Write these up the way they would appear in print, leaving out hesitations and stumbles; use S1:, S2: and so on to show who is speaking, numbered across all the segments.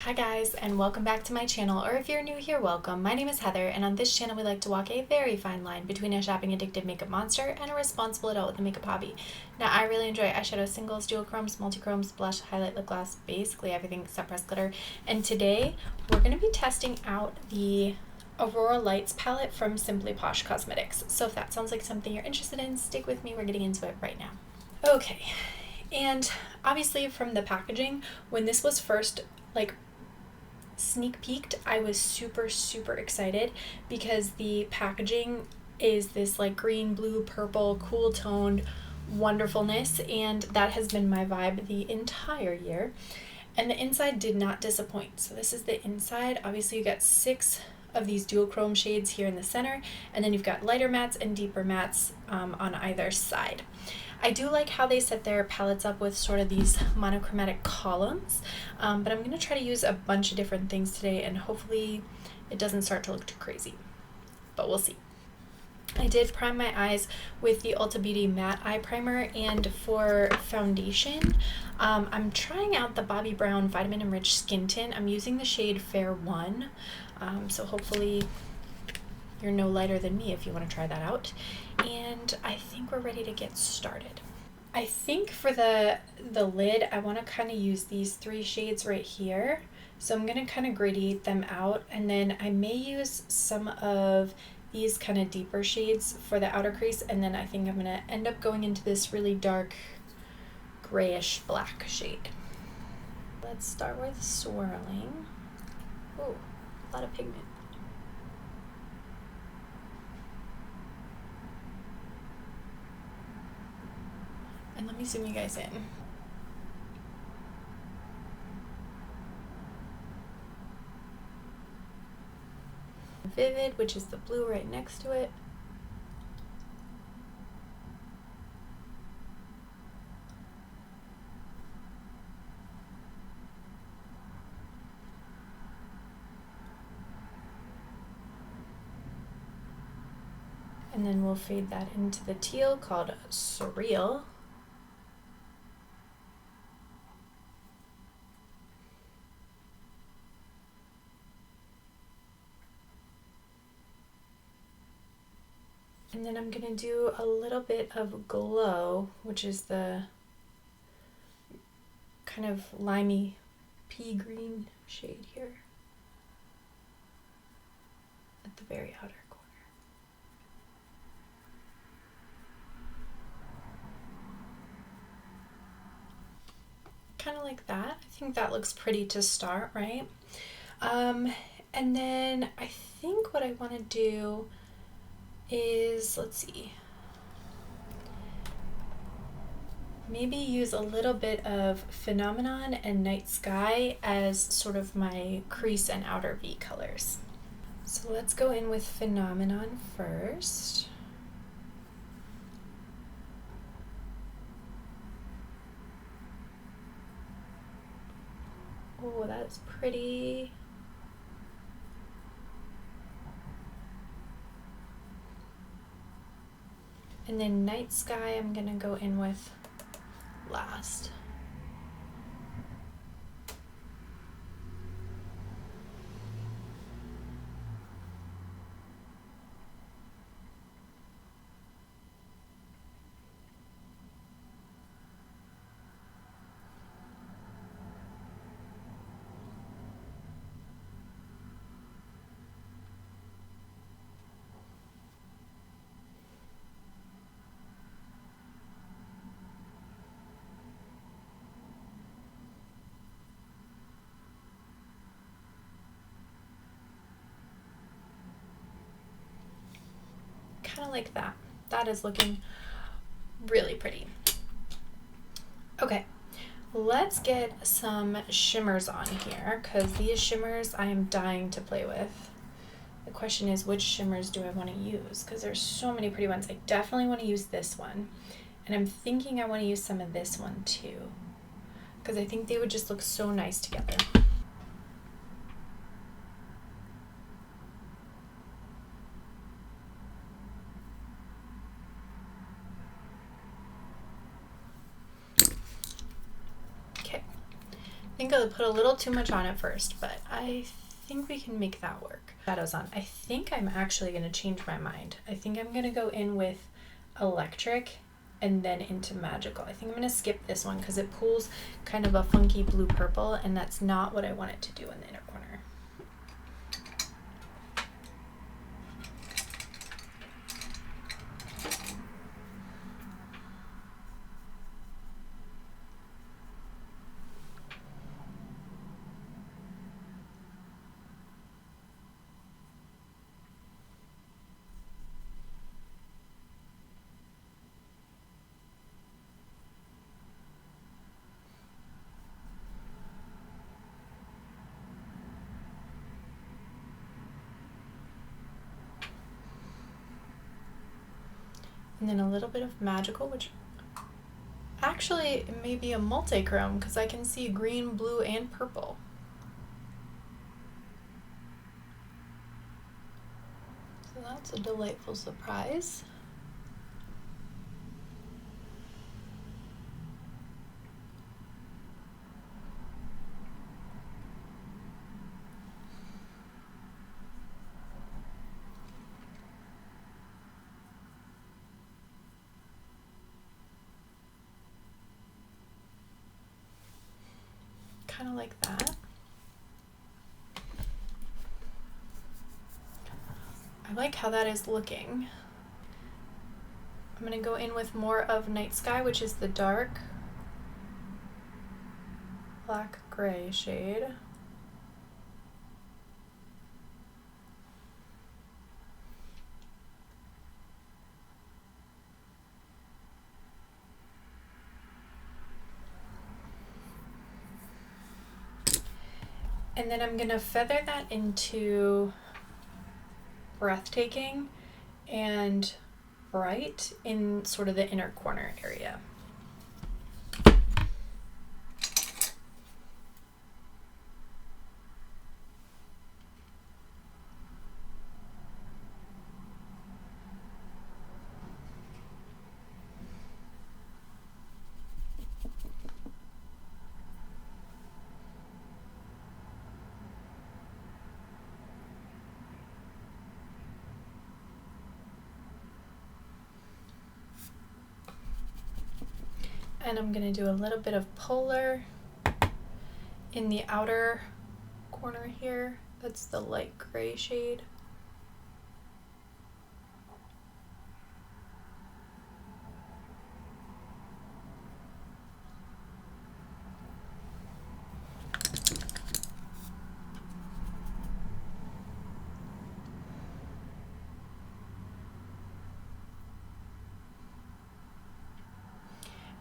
S1: Hi guys, and welcome back to my channel, or if you're new here, welcome. My name is Heather, and on this channel we like to walk a very fine line between a shopping addictive makeup monster and a responsible adult with a makeup hobby. Now, I really enjoy eyeshadow singles, duochromes, multichromes, blush, highlight, lip gloss, basically everything except pressed glitter. And today we're going to be testing out the Aurora Lights palette from Simply Posh Cosmetics. So if that sounds like something you're interested in, stick with me, we're getting into it right now. Okay, and obviously from the packaging, when this was first sneak peeked, I was super excited because the packaging is this green, blue, purple, cool toned wonderfulness, and that has been my vibe the entire year. And the inside did not disappoint. So this is the inside. Obviously you got 6 of these duochrome shades here in the center, and then you've got lighter mattes and deeper mattes on either side. I do like how they set their palettes up with sort of these monochromatic columns, but I'm going to try to use a bunch of different things today, and hopefully it doesn't start to look too crazy, but we'll see. I did prime my eyes with the Ulta Beauty Matte Eye Primer, and for foundation, I'm trying out the Bobbi Brown Vitamin Enriched Skin Tint. I'm using the shade Fair 1, so hopefully you're no lighter than me if you want to try that out. And I think we're ready to get started. I think for the lid, I want to kind of use these 3 shades right here. So I'm going to kind of gradiate them out, and then I may use some of these kind of deeper shades for the outer crease, and then I think I'm going to end up going into this really dark grayish black shade. Let's start with swirling. Oh, a lot of pigment. And let me zoom you guys in. Vivid, which is the blue right next to it. And then we'll fade that into the teal called Surreal. And then I'm going to do a little bit of Glow, which is the kind of limey pea green shade here at the very outer corner. Kind of like that. I think that looks pretty to start, right? And then I think what I want to do is, let's see, maybe use a little bit of Phenomenon and Night Sky as sort of my crease and outer V colors. So let's go in with Phenomenon first. Oh, that's pretty. And then Night Sky I'm gonna go in with last. Kind of like that. That is looking really pretty. Okay, let's get some shimmers on here, because these shimmers I am dying to play with. The question is, which shimmers do I want to use? Because there's so many pretty ones. I definitely want to use this one, and I'm thinking I want to use some of this one too, because I think they would just look so nice together. think I put a little too much on at first, but I think we can make that work. Shadows on. I think I'm actually going to change my mind. I think I'm going to go in with electric and then into magical. I think I'm going to skip this one because it pulls kind of a funky blue purple, and that's not what I want it to do in the inner corner. And then a little bit of magical, which actually it may be a multi-chrome because I can see green, blue, and purple. So that's a delightful surprise. Kind of like that. I like how that is looking. I'm going to go in with more of Night Sky, which is the dark black gray shade. And then I'm going to feather that into Breathtaking and Bright in sort of the inner corner area. And I'm going to do a little bit of Polar in the outer corner here. That's the light gray shade.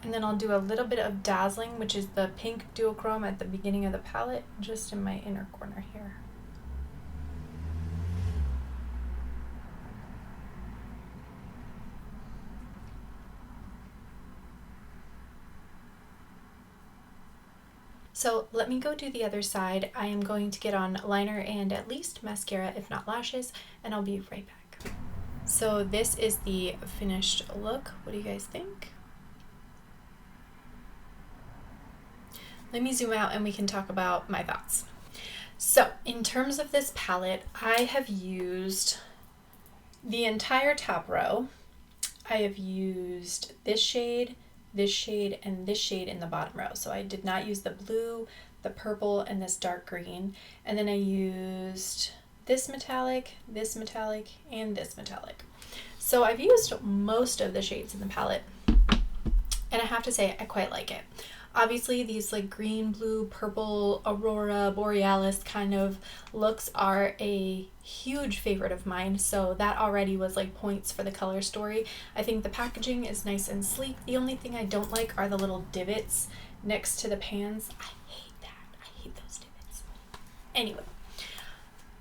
S1: And then I'll do a little bit of Dazzling, which is the pink duochrome at the beginning of the palette, just in my inner corner here. So let me go do the other side. I am going to get on liner and at least mascara, if not lashes, and I'll be right back. So this is the finished look. What do you guys think? Let me zoom out and we can talk about my thoughts. So in terms of this palette, I have used the entire top row. I have used this shade, and this shade in the bottom row. So I did not use the blue, the purple, and this dark green. And then I used this metallic, and this metallic. So I've used most of the shades in the palette, and I have to say I quite like it. Obviously these like green, blue, purple, Aurora, Borealis kind of looks are a huge favorite of mine, so that already was like points for the color story. I think the packaging is nice and sleek. The only thing I don't like are the little divots next to the pans. I hate that. I hate those divots. Anyway,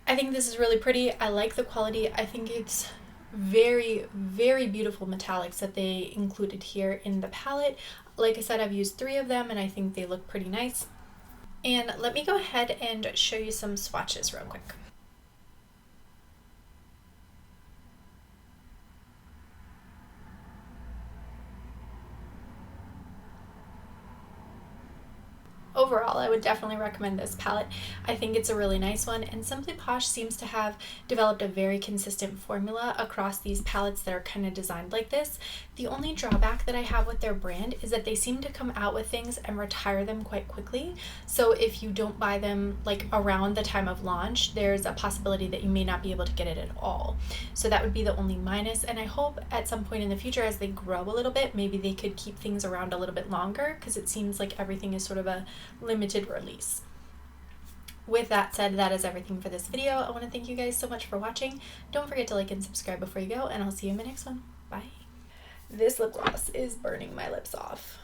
S1: I think this is really pretty. I like the quality. I think it's very, very beautiful metallics that they included here in the palette. Like I said, I've used 3 of them and I think they look pretty nice. And let me go ahead and show you some swatches real quick. overall, I would definitely recommend this palette. I think it's a really nice one, and Simply Posh seems to have developed a very consistent formula across these palettes that are kind of designed like this. The only drawback that I have with their brand is that they seem to come out with things and retire them quite quickly. So if you don't buy them like around the time of launch, there's a possibility that you may not be able to get it at all. So that would be the only minus, and I hope at some point in the future, as they grow a little bit, maybe they could keep things around a little bit longer, because it seems like everything is sort of a limited release. With that said, that is everything for this video. I want to thank you guys so much for watching. Don't forget to like and subscribe before you go, and I'll see you in my next one. Bye. This lip gloss is burning my lips off.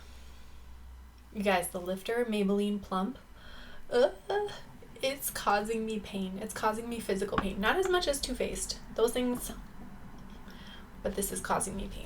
S1: You guys, the Lifter Maybelline Plump, it's causing me pain. It's causing me physical pain. Not as much as Too Faced. Those things, but this is causing me pain.